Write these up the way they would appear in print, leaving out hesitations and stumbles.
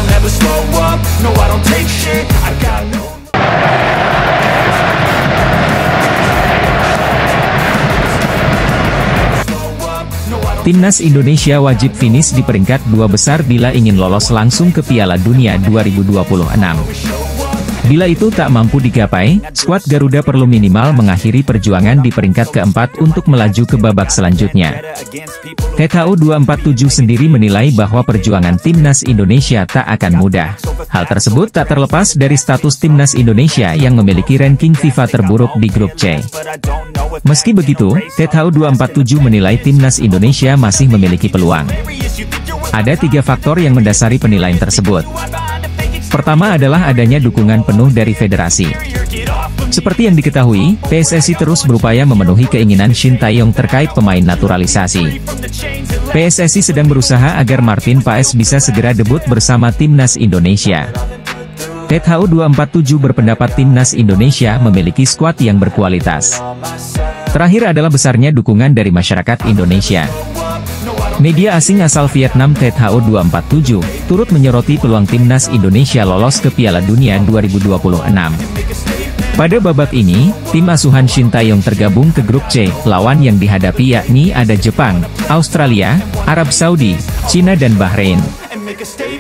I'll never slow up, no I don't take shit, I got no. Timnas Indonesia wajib finish di peringkat 2 besar bila ingin lolos langsung ke Piala Dunia 2026. Bila itu tak mampu digapai, skuad Garuda perlu minimal mengakhiri perjuangan di peringkat keempat untuk melaju ke babak selanjutnya. THU 247 sendiri menilai bahwa perjuangan Timnas Indonesia tak akan mudah. Hal tersebut tak terlepas dari status Timnas Indonesia yang memiliki ranking FIFA terburuk di grup C. Meski begitu, THU 247 menilai Timnas Indonesia masih memiliki peluang. Ada 3 faktor yang mendasari penilaian tersebut. Pertama adalah adanya dukungan penuh dari federasi. Seperti yang diketahui, PSSI terus berupaya memenuhi keinginan Shin Tae-yong terkait pemain naturalisasi. PSSI sedang berusaha agar Martin Paes bisa segera debut bersama Timnas Indonesia. THU 247 berpendapat Timnas Indonesia memiliki skuad yang berkualitas. Terakhir adalah besarnya dukungan dari masyarakat Indonesia. Media asing asal Vietnam THU 247, turut menyoroti peluang Timnas Indonesia lolos ke Piala Dunia 2026. Pada babak ini, tim asuhan Shin Tae-yong tergabung ke grup C, lawan yang dihadapi yakni ada Jepang, Australia, Arab Saudi, Cina dan Bahrain.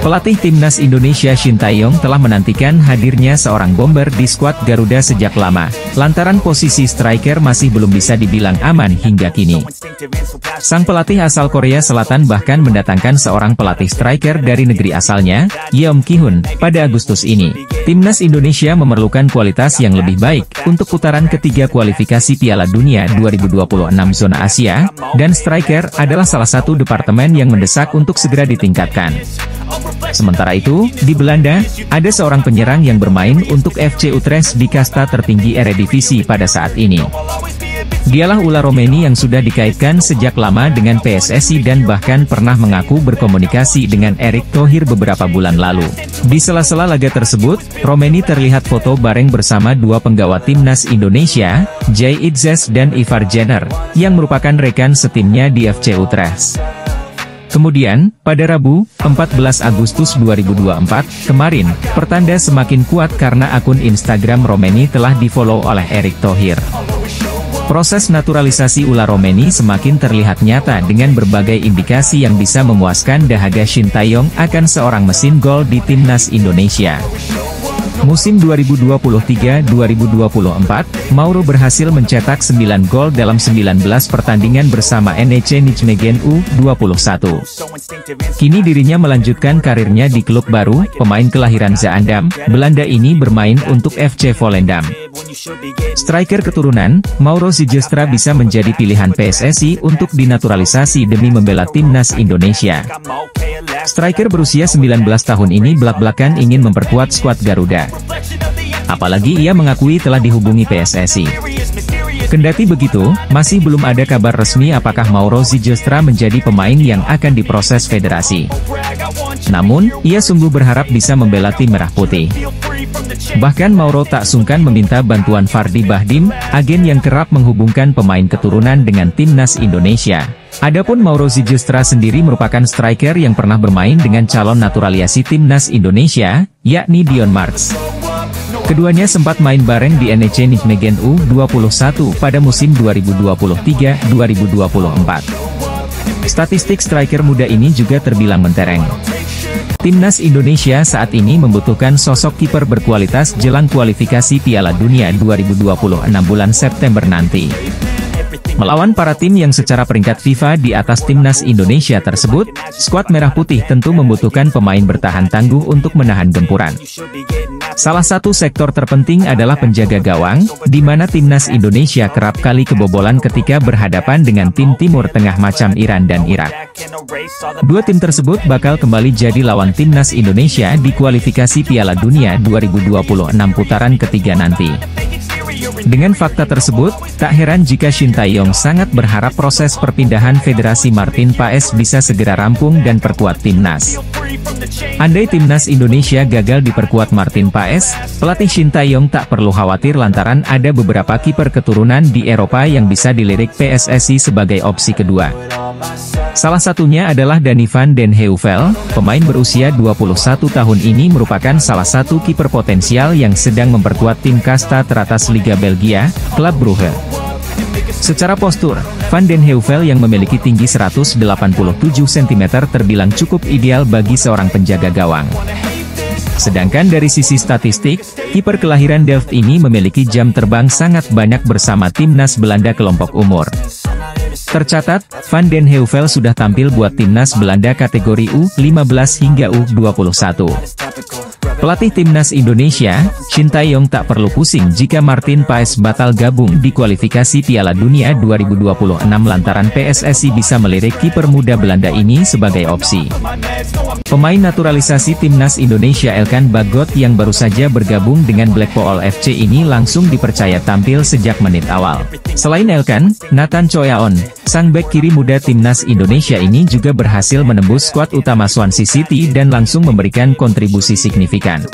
Pelatih Timnas Indonesia Shin Tae-yong telah menantikan hadirnya seorang bomber di skuad Garuda sejak lama, lantaran posisi striker masih belum bisa dibilang aman hingga kini. Sang pelatih asal Korea Selatan bahkan mendatangkan seorang pelatih striker dari negeri asalnya, Yeom Ki-hun, pada Agustus ini. Timnas Indonesia memerlukan kualitas yang lebih baik untuk putaran ketiga kualifikasi Piala Dunia 2026 zona Asia, dan striker adalah salah satu departemen yang mendesak untuk segera ditingkatkan. Sementara itu, di Belanda, ada seorang penyerang yang bermain untuk FC Utrecht di kasta tertinggi Eredivisie pada saat ini. Dialah Ula Romeni yang sudah dikaitkan sejak lama dengan PSSI dan bahkan pernah mengaku berkomunikasi dengan Erick Thohir beberapa bulan lalu. Di sela-sela laga tersebut, Romeni terlihat foto bareng bersama 2 penggawa Timnas Indonesia, Jay Itzes dan Ivar Jenner, yang merupakan rekan setimnya di FC Utrecht. Kemudian, pada Rabu, 14 Agustus 2024, kemarin, pertanda semakin kuat karena akun Instagram Romeni telah di-follow oleh Erick Thohir. Proses naturalisasi Ula Romeni semakin terlihat nyata dengan berbagai indikasi yang bisa memuaskan dahaga Shin Tae-yong akan seorang mesin gol di Timnas Indonesia. Musim 2023-2024, Mauro berhasil mencetak 9 gol dalam 19 pertandingan bersama NEC Nijmegen U21. Kini dirinya melanjutkan karirnya di klub baru, pemain kelahiran Zaandam, Belanda ini bermain untuk FC Volendam. Striker keturunan, Mauro Zylstra bisa menjadi pilihan PSSI untuk dinaturalisasi demi membela Timnas Indonesia. Striker berusia 19 tahun ini belak-belakan ingin memperkuat skuad Garuda. Apalagi ia mengakui telah dihubungi PSSI. Kendati begitu, masih belum ada kabar resmi apakah Mauro Zylstra menjadi pemain yang akan diproses federasi. Namun, ia sungguh berharap bisa membela tim Merah Putih. Bahkan Mauro tak sungkan meminta bantuan Fardi Bahdim, agen yang kerap menghubungkan pemain keturunan dengan Timnas Indonesia. Adapun Mauro Zylstra sendiri merupakan striker yang pernah bermain dengan calon naturalisasi Timnas Indonesia, yakni Dion Marks. Keduanya sempat main bareng di NEC Nijmegen U21 pada musim 2023-2024. Statistik striker muda ini juga terbilang mentereng. Timnas Indonesia saat ini membutuhkan sosok kiper berkualitas jelang kualifikasi Piala Dunia 2026 bulan September nanti. Melawan para tim yang secara peringkat FIFA di atas Timnas Indonesia tersebut, skuad Merah Putih tentu membutuhkan pemain bertahan tangguh untuk menahan gempuran. Salah satu sektor terpenting adalah penjaga gawang, di mana Timnas Indonesia kerap kali kebobolan ketika berhadapan dengan tim Timur Tengah macam Iran dan Irak. Dua tim tersebut bakal kembali jadi lawan Timnas Indonesia di kualifikasi Piala Dunia 2026 putaran ketiga nanti. Dengan fakta tersebut, tak heran jika Shin Tae-yong sangat berharap proses perpindahan Federasi Martin Paes bisa segera rampung dan perkuat timnas. Andai timnas Indonesia gagal diperkuat Martin Paes, pelatih Shin Tae-yong tak perlu khawatir lantaran ada beberapa kiper keturunan di Eropa yang bisa dilirik PSSI sebagai opsi kedua. Salah satunya adalah Danny van den Heuvel, pemain berusia 21 tahun ini merupakan salah satu kiper potensial yang sedang memperkuat tim kasta teratas Liga Belgia, Club Brugge. Secara postur, Van den Heuvel yang memiliki tinggi 187 cm terbilang cukup ideal bagi seorang penjaga gawang. Sedangkan dari sisi statistik, kiper kelahiran Delft ini memiliki jam terbang sangat banyak bersama timnas Belanda kelompok umur. Tercatat, Van den Heuvel sudah tampil buat timnas Belanda kategori U15 hingga U21. Pelatih timnas Indonesia, Shin Tae-yong tak perlu pusing jika Martin Paes batal gabung di kualifikasi Piala Dunia 2026 lantaran PSSI bisa melirik kiper muda Belanda ini sebagai opsi. Pemain naturalisasi timnas Indonesia Elkan Bagot yang baru saja bergabung dengan Blackpool FC ini langsung dipercaya tampil sejak menit awal. Selain Elkan, Nathan Choyaon, sang bek kiri muda timnas Indonesia ini juga berhasil menembus skuad utama Swansea City dan langsung memberikan kontribusi signifikan.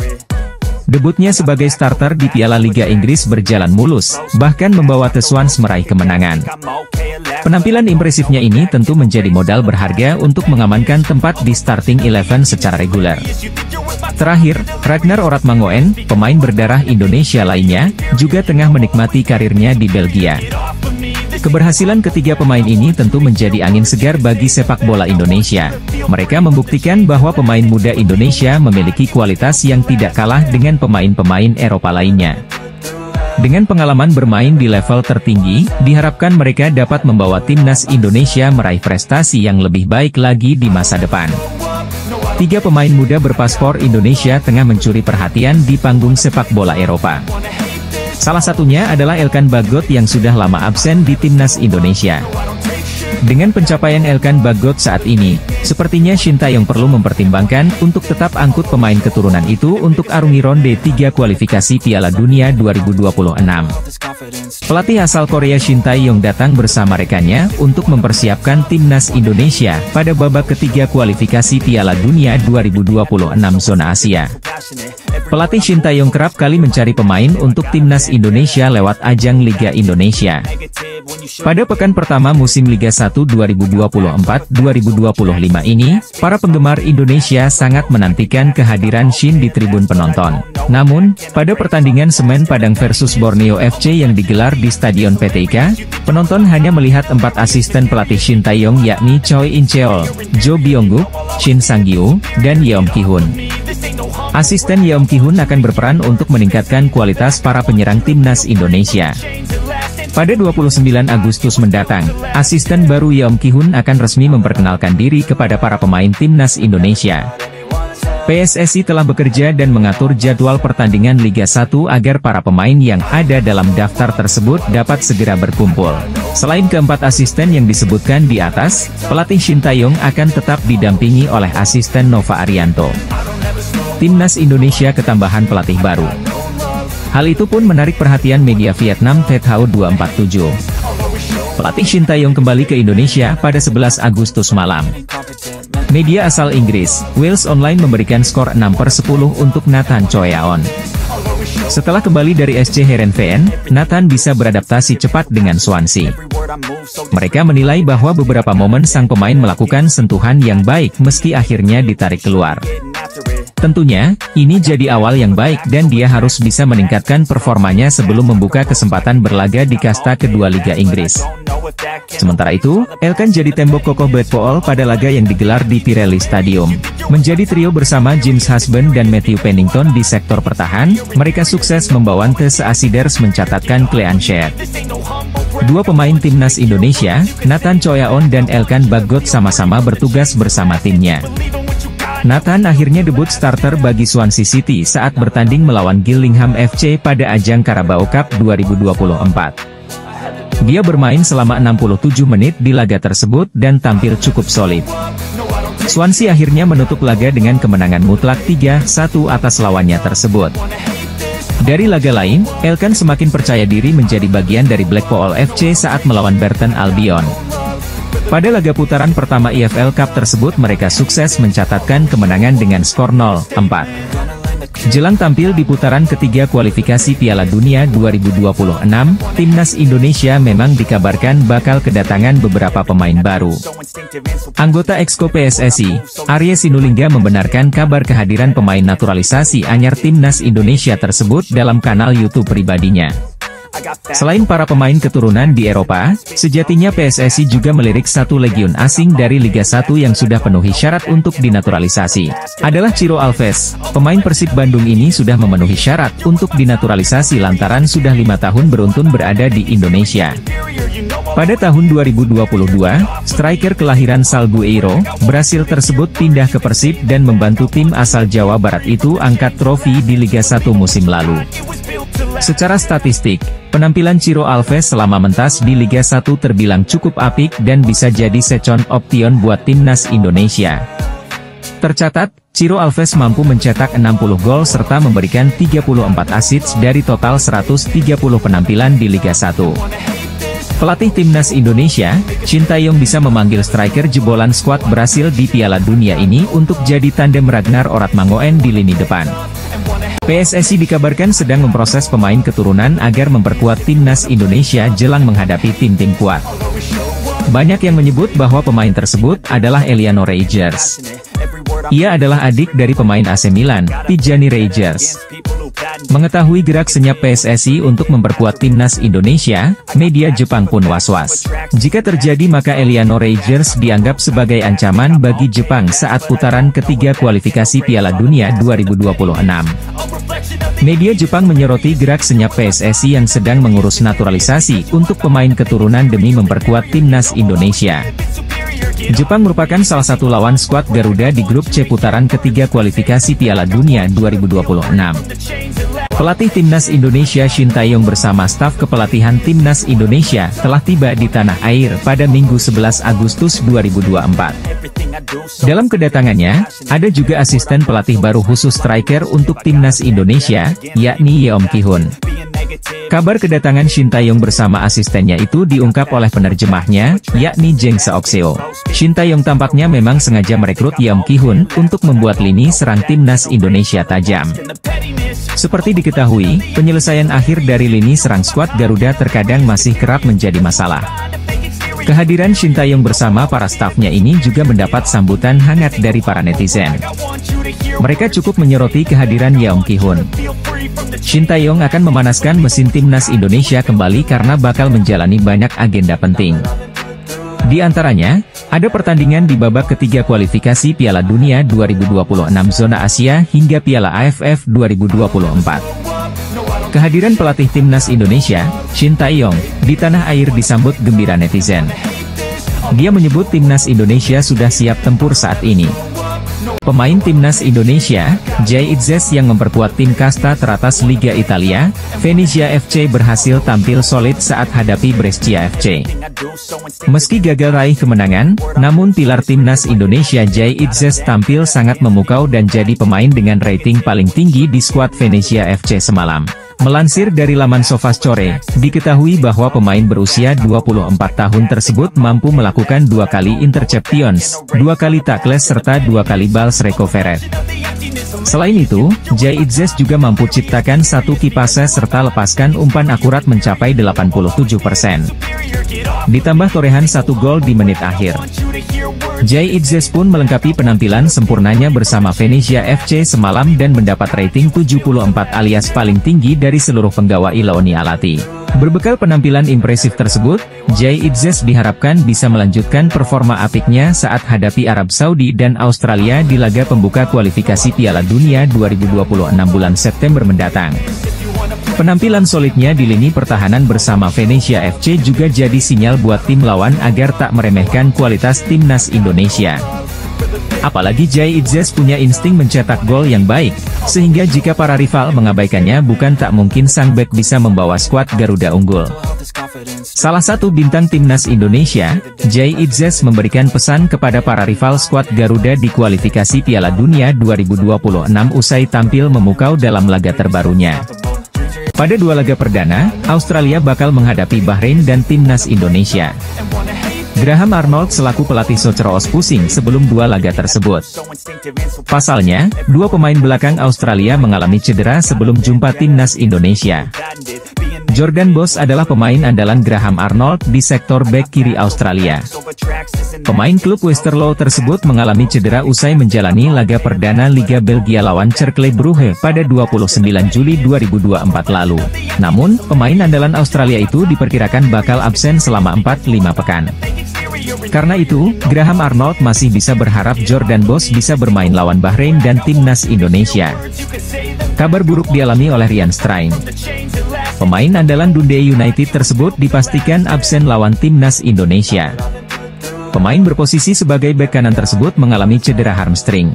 Debutnya sebagai starter di Piala Liga Inggris berjalan mulus, bahkan membawa The Swans meraih kemenangan. Penampilan impresifnya ini tentu menjadi modal berharga untuk mengamankan tempat di starting 11 secara reguler. Terakhir, Ragnar Oratmangoen, pemain berdarah Indonesia lainnya, juga tengah menikmati karirnya di Belgia. Keberhasilan ketiga pemain ini tentu menjadi angin segar bagi sepak bola Indonesia. Mereka membuktikan bahwa pemain muda Indonesia memiliki kualitas yang tidak kalah dengan pemain-pemain Eropa lainnya. Dengan pengalaman bermain di level tertinggi, diharapkan mereka dapat membawa timnas Indonesia meraih prestasi yang lebih baik lagi di masa depan. Tiga pemain muda berpaspor Indonesia tengah mencuri perhatian di panggung sepak bola Eropa. Salah satunya adalah Elkan Bagot yang sudah lama absen di timnas Indonesia. Dengan pencapaian Elkan Bagot saat ini, sepertinya Shin Tae-yong perlu mempertimbangkan untuk tetap angkut pemain keturunan itu untuk arungi ronde 3 kualifikasi Piala Dunia 2026. Pelatih asal Korea Shin Tae-yong datang bersama rekannya untuk mempersiapkan timnas Indonesia pada babak ketiga kualifikasi Piala Dunia 2026 zona Asia. Pelatih Shin Tae-yong kerap kali mencari pemain untuk timnas Indonesia lewat ajang Liga Indonesia. Pada pekan pertama musim Liga 1 2024-2025 ini, para penggemar Indonesia sangat menantikan kehadiran Shin di tribun penonton. Namun, pada pertandingan Semen Padang versus Borneo FC yang digelar di Stadion PTIK, penonton hanya melihat 4 asisten pelatih Shin Tae-yong yakni Choi In-cheol, Jo Byung-guk, Shin Sang-gyu, dan Yeom Ki-hun. Asisten Yeom Ki-hun akan berperan untuk meningkatkan kualitas para penyerang timnas Indonesia. Pada 29 Agustus mendatang, asisten baru Yeom Ki-hun akan resmi memperkenalkan diri kepada para pemain timnas Indonesia. PSSI telah bekerja dan mengatur jadwal pertandingan Liga 1 agar para pemain yang ada dalam daftar tersebut dapat segera berkumpul. Selain keempat asisten yang disebutkan di atas, pelatih Shin Tae-yong akan tetap didampingi oleh asisten Nova Arianto. Timnas Indonesia ketambahan pelatih baru. Hal itu pun menarik perhatian media Vietnam Tet Hau 247. Pelatih Shin Tae-yong kembali ke Indonesia pada 11 Agustus malam. Media asal Inggris, Wales Online memberikan skor 6/10 untuk Nathan Choyaon. Setelah kembali dari SC Heerenveen, Nathan bisa beradaptasi cepat dengan Swansea. Mereka menilai bahwa beberapa momen sang pemain melakukan sentuhan yang baik meski akhirnya ditarik keluar. Tentunya, ini jadi awal yang baik dan dia harus bisa meningkatkan performanya sebelum membuka kesempatan berlaga di kasta kedua Liga Inggris. Sementara itu, Elkan jadi tembok kokoh Blackpool pada laga yang digelar di Pirelli Stadium. Menjadi trio bersama James Husband dan Matthew Pennington di sektor pertahan, mereka sukses membawa The Aciders mencatatkan clean sheet. Dua pemain timnas Indonesia, Nathan Choyaon dan Elkan Bagot sama-sama bertugas bersama timnya. Nathan akhirnya debut starter bagi Swansea City saat bertanding melawan Gillingham FC pada ajang Carabao Cup 2024. Dia bermain selama 67 menit di laga tersebut dan tampil cukup solid. Swansea akhirnya menutup laga dengan kemenangan mutlak 3-1 atas lawannya tersebut. Dari laga lain, Elkan semakin percaya diri menjadi bagian dari Blackpool FC saat melawan Burton Albion. Pada laga putaran pertama EFL Cup tersebut mereka sukses mencatatkan kemenangan dengan skor 0-4. Jelang tampil di putaran ketiga kualifikasi Piala Dunia 2026, Timnas Indonesia memang dikabarkan bakal kedatangan beberapa pemain baru. Anggota Exco PSSI, Arya Sinulinga membenarkan kabar kehadiran pemain naturalisasi anyar Timnas Indonesia tersebut dalam kanal YouTube pribadinya. Selain para pemain keturunan di Eropa, sejatinya PSSI juga melirik satu legiun asing dari Liga 1 yang sudah penuhi syarat untuk dinaturalisasi. Adalah Ciro Alves. Pemain Persib Bandung ini sudah memenuhi syarat untuk dinaturalisasi lantaran sudah 5 tahun beruntun berada di Indonesia. Pada tahun 2022, striker kelahiran Salgueiro, Brasil tersebut pindah ke Persib dan membantu tim asal Jawa Barat itu angkat trofi di Liga 1 musim lalu. Secara statistik, penampilan Ciro Alves selama mentas di Liga 1 terbilang cukup apik dan bisa jadi second option buat Timnas Indonesia. Tercatat, Ciro Alves mampu mencetak 60 gol serta memberikan 34 assist dari total 130 penampilan di Liga 1. Pelatih Timnas Indonesia, Shin Tae-yong bisa memanggil striker jebolan skuad Brasil di Piala Dunia ini untuk jadi tandem Ragnar Oratmangoen di lini depan. PSSI dikabarkan sedang memproses pemain keturunan agar memperkuat Timnas Indonesia jelang menghadapi tim-tim kuat. Banyak yang menyebut bahwa pemain tersebut adalah Eliano Reijers. Ia adalah adik dari pemain AC Milan, Tijani Reijers. Mengetahui gerak senyap PSSI untuk memperkuat Timnas Indonesia, media Jepang pun was-was. Jika terjadi maka Eliano Reijers dianggap sebagai ancaman bagi Jepang saat putaran ketiga kualifikasi Piala Dunia 2026. Media Jepang menyoroti gerak senyap PSSI yang sedang mengurus naturalisasi untuk pemain keturunan demi memperkuat Timnas Indonesia. Jepang merupakan salah satu lawan skuad Garuda di grup C putaran ketiga kualifikasi Piala Dunia 2026. Pelatih Timnas Indonesia Shin Tae-yong bersama staf kepelatihan Timnas Indonesia telah tiba di tanah air pada Minggu 11 Agustus 2024. Dalam kedatangannya, ada juga asisten pelatih baru khusus striker untuk Timnas Indonesia, yakni Yeom Ki-hun. Kabar kedatangan Shin Tae-yong bersama asistennya itu diungkap oleh penerjemahnya, yakni Jeng Seokseo. Shin Tae-yong tampaknya memang sengaja merekrut Yeom Ki-hun untuk membuat lini serang Timnas Indonesia tajam. Seperti diketahui, penyelesaian akhir dari lini serang skuad Garuda terkadang masih kerap menjadi masalah. Kehadiran Shin Tae-yong bersama para stafnya ini juga mendapat sambutan hangat dari para netizen. Mereka cukup menyoroti kehadiran Yeom Ki-hun. Shin Tae-yong akan memanaskan mesin Timnas Indonesia kembali karena bakal menjalani banyak agenda penting. Di antaranya, ada pertandingan di babak ketiga kualifikasi Piala Dunia 2026 zona Asia hingga Piala AFF 2024. Kehadiran pelatih Timnas Indonesia, Shin Tae-yong, di tanah air disambut gembira netizen. Dia menyebut Timnas Indonesia sudah siap tempur saat ini. Pemain Timnas Indonesia, Jay Itzes yang memperkuat tim kasta teratas Liga Italia, Venezia FC berhasil tampil solid saat hadapi Brescia FC. Meski gagal raih kemenangan, namun pilar Timnas Indonesia Jay Itzes tampil sangat memukau dan jadi pemain dengan rating paling tinggi di skuad Venezia FC semalam. Melansir dari laman Sofascore, diketahui bahwa pemain berusia 24 tahun tersebut mampu melakukan 2 kali interceptions, 2 kali tackles serta 2 kali balls recovered. Selain itu, Jay Itzes juga mampu ciptakan 1 key passes serta lepaskan umpan akurat mencapai 87%. Ditambah torehan 1 gol di menit akhir. Jay Itzes pun melengkapi penampilan sempurnanya bersama Venezia FC semalam dan mendapat rating 74 alias paling tinggi dari seluruh penggawa Ilaoni Alati. Berbekal penampilan impresif tersebut, Jay Itzes diharapkan bisa melanjutkan performa apiknya saat hadapi Arab Saudi dan Australia di laga pembuka kualifikasi Piala Dunia 2026 bulan September mendatang. Penampilan solidnya di lini pertahanan bersama Venezia FC juga jadi sinyal buat tim lawan agar tak meremehkan kualitas Timnas Indonesia. Apalagi Jay Itzes punya insting mencetak gol yang baik, sehingga jika para rival mengabaikannya bukan tak mungkin sang bek bisa membawa skuad Garuda unggul. Salah satu bintang Timnas Indonesia, Jay Itzes memberikan pesan kepada para rival skuad Garuda di kualifikasi Piala Dunia 2026 usai tampil memukau dalam laga terbarunya. Pada 2 laga perdana, Australia bakal menghadapi Bahrain dan Timnas Indonesia. Graham Arnold selaku pelatih Soceroos pusing sebelum dua laga tersebut. Pasalnya, dua pemain belakang Australia mengalami cedera sebelum jumpa timnas Indonesia. Jordan Bos adalah pemain andalan Graham Arnold di sektor bek kiri Australia. Pemain klub Westerlo tersebut mengalami cedera usai menjalani laga perdana Liga Belgia lawan Cercle Brugge pada 29 Juli 2024 lalu. Namun, pemain andalan Australia itu diperkirakan bakal absen selama 4-5 pekan. Karena itu, Graham Arnold masih bisa berharap Jordan Bos bisa bermain lawan Bahrain dan timnas Indonesia. Kabar buruk dialami oleh Ryan Strijn. Pemain andalan Dundee United tersebut dipastikan absen lawan timnas Indonesia. Pemain berposisi sebagai bek kanan tersebut mengalami cedera hamstring.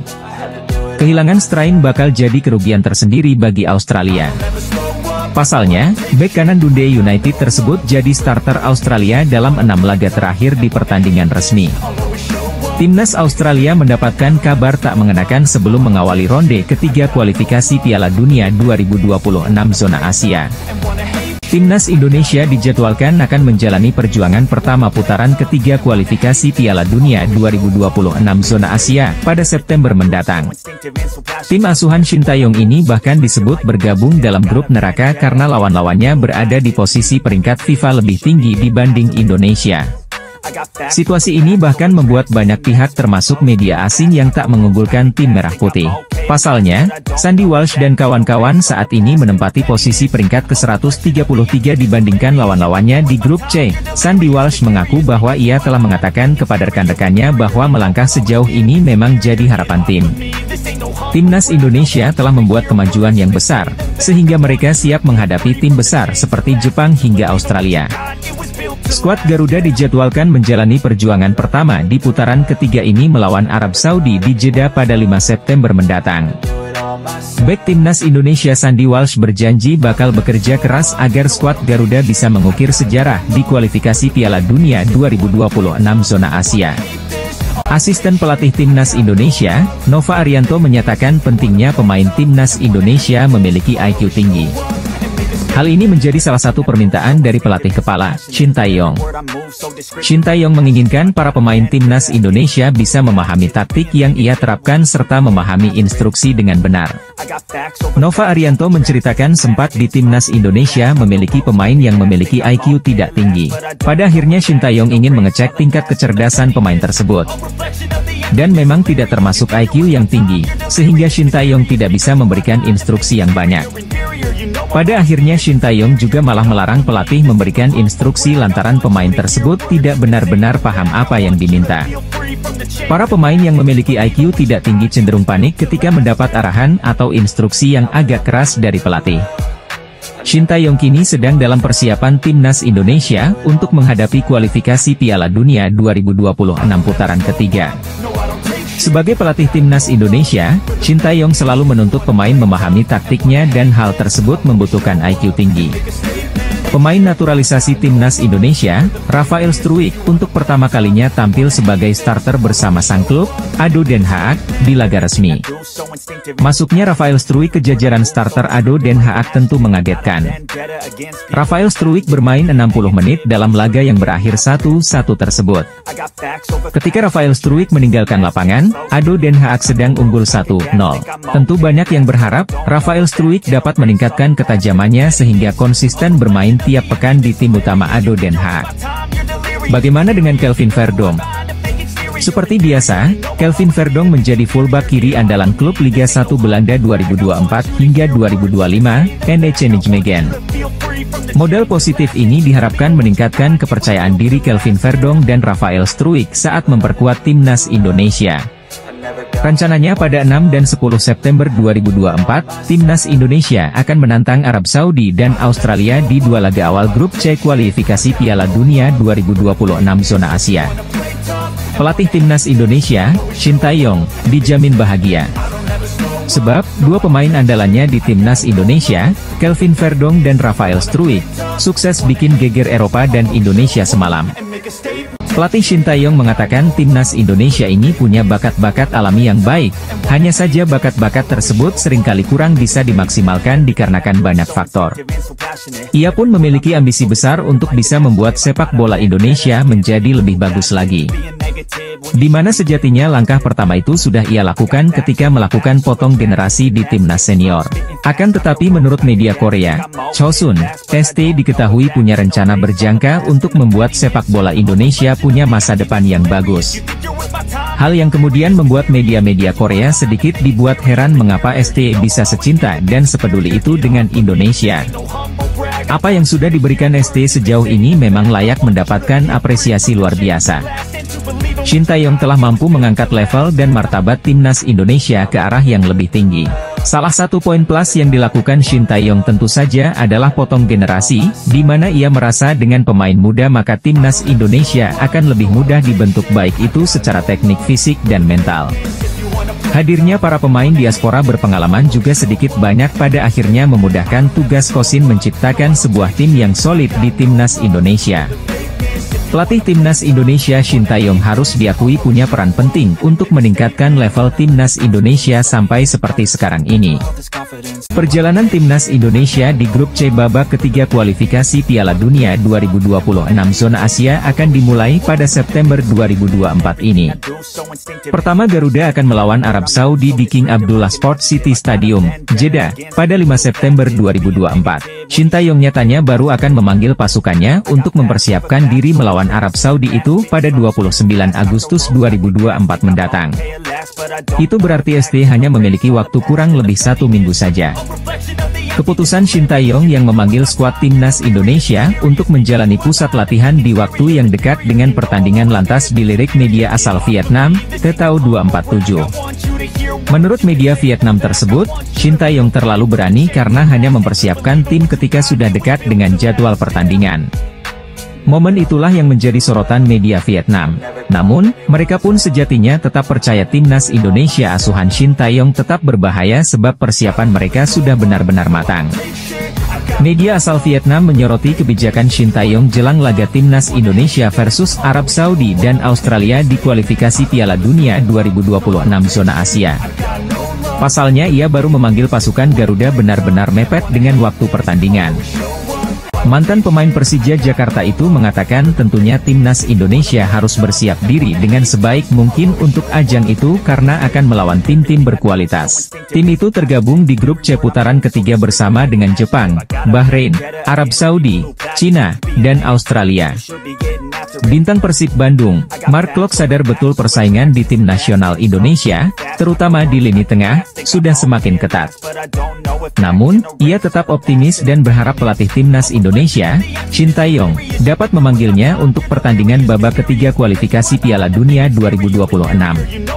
Kehilangan Strijn bakal jadi kerugian tersendiri bagi Australia. Pasalnya, bek kanan Dundee United tersebut jadi starter Australia dalam 6 laga terakhir di pertandingan resmi. Timnas Australia mendapatkan kabar tak mengenakan sebelum mengawali ronde ketiga kualifikasi Piala Dunia 2026 zona Asia. Timnas Indonesia dijadwalkan akan menjalani perjuangan pertama putaran ketiga kualifikasi Piala Dunia 2026 zona Asia pada September mendatang. Tim asuhan Shin Tae-yong ini bahkan disebut bergabung dalam grup neraka karena lawan-lawannya berada di posisi peringkat FIFA lebih tinggi dibanding Indonesia. Situasi ini bahkan membuat banyak pihak termasuk media asing yang tak mengunggulkan tim merah putih. Pasalnya, Sandy Walsh dan kawan-kawan saat ini menempati posisi peringkat ke-133 dibandingkan lawan-lawannya di grup C. Sandy Walsh mengaku bahwa ia telah mengatakan kepada rekan-rekannya bahwa melangkah sejauh ini memang jadi harapan tim. Timnas Indonesia telah membuat kemajuan yang besar, sehingga mereka siap menghadapi tim besar seperti Jepang hingga Australia. Skuad Garuda dijadwalkan menjalani perjuangan pertama di putaran ketiga ini melawan Arab Saudi di Jeddah pada 5 September mendatang. Bek timnas Indonesia Sandy Walsh berjanji bakal bekerja keras agar skuad Garuda bisa mengukir sejarah di kualifikasi Piala Dunia 2026 zona Asia. Asisten pelatih timnas Indonesia, Nova Arianto menyatakan pentingnya pemain timnas Indonesia memiliki IQ tinggi. Hal ini menjadi salah satu permintaan dari pelatih kepala, Shin Tae-yong. Shin Tae-yong menginginkan para pemain timnas Indonesia bisa memahami taktik yang ia terapkan serta memahami instruksi dengan benar. Nova Arianto menceritakan sempat di timnas Indonesia memiliki pemain yang memiliki IQ tidak tinggi. Pada akhirnya Shin Tae-yong ingin mengecek tingkat kecerdasan pemain tersebut. Dan memang tidak termasuk IQ yang tinggi, sehingga Shin Tae-yong tidak bisa memberikan instruksi yang banyak. Pada akhirnya Shin Tae-yong juga malah melarang pelatih memberikan instruksi lantaran pemain tersebut tidak benar-benar paham apa yang diminta. Para pemain yang memiliki IQ tidak tinggi cenderung panik ketika mendapat arahan atau instruksi yang agak keras dari pelatih. Shin Tae-yong kini sedang dalam persiapan timnas Indonesia untuk menghadapi kualifikasi Piala Dunia 2026 putaran ketiga. Sebagai pelatih timnas Indonesia, Shin Tae-yong selalu menuntut pemain memahami taktiknya dan hal tersebut membutuhkan IQ tinggi. Pemain naturalisasi timnas Indonesia, Rafael Struijk, untuk pertama kalinya tampil sebagai starter bersama sang klub, ADO Den Haag, di laga resmi. Masuknya Rafael Struijk ke jajaran starter ADO Den Haag tentu mengagetkan. Rafael Struijk bermain 60 menit dalam laga yang berakhir 1-1 tersebut. Ketika Rafael Struijk meninggalkan lapangan, ADO Den Haag sedang unggul 1-0. Tentu banyak yang berharap, Rafael Struijk dapat meningkatkan ketajamannya sehingga konsisten bermain tiap pekan di tim utama ADO Den Haag. Bagaimana dengan Kelvin Verdonk? Seperti biasa, Kelvin Verdonk menjadi fullback kiri andalan klub Liga 1 Belanda 2024 hingga 2025, NEC Nijmegen. Modal positif ini diharapkan meningkatkan kepercayaan diri Kelvin Verdonk dan Rafael Struijk saat memperkuat timnas Indonesia. Rencananya pada 6 dan 10 September 2024, timnas Indonesia akan menantang Arab Saudi dan Australia di dua laga awal grup C kualifikasi Piala Dunia 2026 zona Asia. Pelatih timnas Indonesia, Shin Tae-yong, dijamin bahagia. Sebab, dua pemain andalannya di timnas Indonesia, Kelvin Verdonk dan Rafael Struijk, sukses bikin geger Eropa dan Indonesia semalam. Pelatih Shin Tae-yong mengatakan timnas Indonesia ini punya bakat-bakat alami yang baik, hanya saja bakat-bakat tersebut seringkali kurang bisa dimaksimalkan dikarenakan banyak faktor. Ia pun memiliki ambisi besar untuk bisa membuat sepak bola Indonesia menjadi lebih bagus lagi. Di mana sejatinya langkah pertama itu sudah ia lakukan ketika melakukan potong generasi di timnas senior. Akan tetapi menurut media Korea, Chosun, ST diketahui punya rencana berjangka untuk membuat sepak bola Indonesia punya masa depan yang bagus. Hal yang kemudian membuat media-media Korea sedikit dibuat heran mengapa ST bisa secinta dan sepeduli itu dengan Indonesia. Apa yang sudah diberikan ST sejauh ini memang layak mendapatkan apresiasi luar biasa. Shin Tae-yong telah mampu mengangkat level dan martabat timnas Indonesia ke arah yang lebih tinggi. Salah satu poin plus yang dilakukan Shin Tae-yong tentu saja adalah potong generasi, di mana ia merasa dengan pemain muda maka timnas Indonesia akan lebih mudah dibentuk baik itu secara teknik fisik dan mental. Hadirnya para pemain diaspora berpengalaman juga sedikit banyak pada akhirnya memudahkan tugas Kosin menciptakan sebuah tim yang solid di timnas Indonesia. Pelatih timnas Indonesia Shin Tae-yong harus diakui punya peran penting untuk meningkatkan level timnas Indonesia sampai seperti sekarang ini. Perjalanan timnas Indonesia di grup C babak ketiga kualifikasi Piala Dunia 2026 zona Asia akan dimulai pada September 2024 ini. Pertama Garuda akan melawan Arab Saudi di King Abdullah Sport City Stadium, Jeddah, pada 5 September 2024. Shin Tae-yong nyatanya baru akan memanggil pasukannya untuk mempersiapkan diri melawan Arab Saudi itu pada 29 Agustus 2024 mendatang. Itu berarti ST hanya memiliki waktu kurang lebih 1 minggu saja. Keputusan Shin Tae-yong yang memanggil skuad timnas Indonesia untuk menjalani pusat latihan di waktu yang dekat dengan pertandingan lantas dilirik media asal Vietnam, Tetao 247. Menurut media Vietnam tersebut, Shin Tae-yong terlalu berani karena hanya mempersiapkan tim ketika sudah dekat dengan jadwal pertandingan. Momen itulah yang menjadi sorotan media Vietnam. Namun, mereka pun sejatinya tetap percaya timnas Indonesia asuhan Shin Tae-yong tetap berbahaya sebab persiapan mereka sudah benar-benar matang. Media asal Vietnam menyoroti kebijakan Shin Tae-yong jelang laga timnas Indonesia versus Arab Saudi dan Australia di kualifikasi Piala Dunia 2026 zona Asia. Pasalnya ia baru memanggil pasukan Garuda benar-benar mepet dengan waktu pertandingan. Mantan pemain Persija Jakarta itu mengatakan tentunya timnas Indonesia harus bersiap diri dengan sebaik mungkin untuk ajang itu karena akan melawan tim-tim berkualitas. Tim itu tergabung di grup C putaran ketiga bersama dengan Jepang, Bahrain, Arab Saudi, Cina, dan Australia. Bintang Persib Bandung, Mark Klok sadar betul persaingan di tim nasional Indonesia, terutama di lini tengah, sudah semakin ketat. Namun, ia tetap optimis dan berharap pelatih timnas Indonesia, Shin Tae-yong, dapat memanggilnya untuk pertandingan babak ketiga kualifikasi Piala Dunia 2026.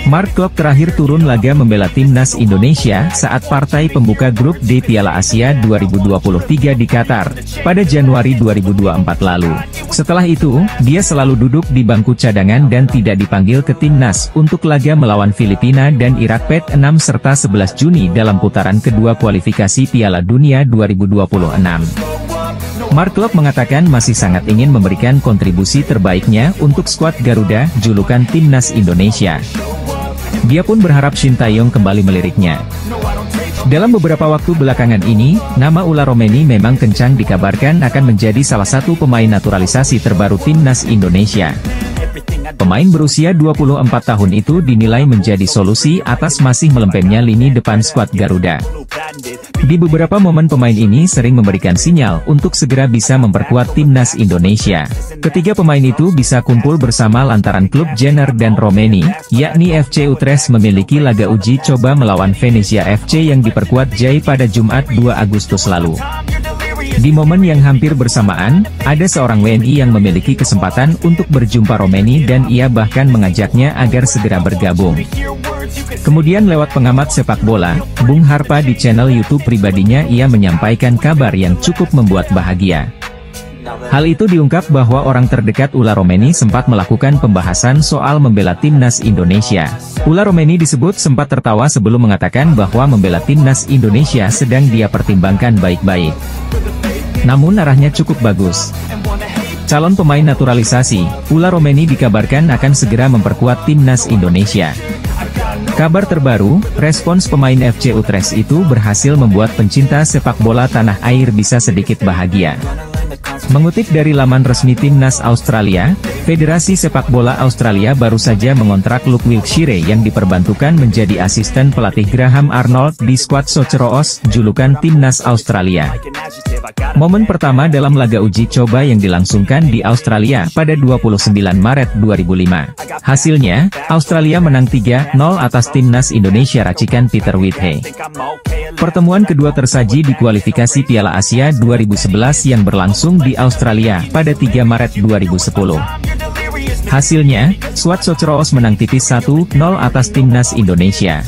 Mark Klok terakhir turun laga membela timnas Indonesia saat partai pembuka grup D Piala Asia 2023 di Qatar, pada Januari 2024 lalu. Setelah itu, dia selalu duduk di bangku cadangan dan tidak dipanggil ke timnas untuk laga melawan Filipina dan Irak pada 6 serta 11 Juni dalam putaran kedua kualifikasi Piala Dunia 2026. Mark Klok mengatakan masih sangat ingin memberikan kontribusi terbaiknya untuk skuad Garuda, julukan timnas Indonesia. Dia pun berharap Shin Tae-yong kembali meliriknya. Dalam beberapa waktu belakangan ini, nama Ula Romeni memang kencang dikabarkan akan menjadi salah satu pemain naturalisasi terbaru timnas Indonesia. Pemain berusia 24 tahun itu dinilai menjadi solusi atas masih melempemnya lini depan skuad Garuda. Di beberapa momen pemain ini sering memberikan sinyal untuk segera bisa memperkuat timnas Indonesia. Ketiga pemain itu bisa kumpul bersama lantaran klub Jenner dan Romeni, yakni FC Utrecht memiliki laga uji coba melawan Venezia FC yang diperkuat Jai pada Jumat 2 Agustus lalu. Di momen yang hampir bersamaan, ada seorang WNI yang memiliki kesempatan untuk berjumpa Romeni dan ia bahkan mengajaknya agar segera bergabung. Kemudian lewat pengamat sepak bola, Bung Harpa di channel YouTube pribadinya ia menyampaikan kabar yang cukup membuat bahagia. Hal itu diungkap bahwa orang terdekat Ula Romeni sempat melakukan pembahasan soal membela timnas Indonesia. Ula Romeni disebut sempat tertawa sebelum mengatakan bahwa membela timnas Indonesia sedang dia pertimbangkan baik-baik. Namun arahnya cukup bagus. calon pemain naturalisasi, Ula Romeni dikabarkan akan segera memperkuat timnas Indonesia. Kabar terbaru, respons pemain FC Utrecht itu berhasil membuat pencinta sepak bola tanah air bisa sedikit bahagia. Mengutip dari laman resmi timnas Australia, Federasi Sepak Bola Australia baru saja mengontrak Luke Wilkshire yang diperbantukan menjadi asisten pelatih Graham Arnold di skuad Socceroos, julukan timnas Australia. Momen pertama dalam laga uji coba yang dilangsungkan di Australia pada 29 Maret 2005. Hasilnya, Australia menang 3-0 atas timnas Indonesia racikan Peter Whithay. Pertemuan kedua tersaji di kualifikasi Piala Asia 2011 yang berlangsung di Australia pada 3 Maret 2010. Hasilnya, skuad Socceroos menang tipis 1-0 atas timnas Indonesia.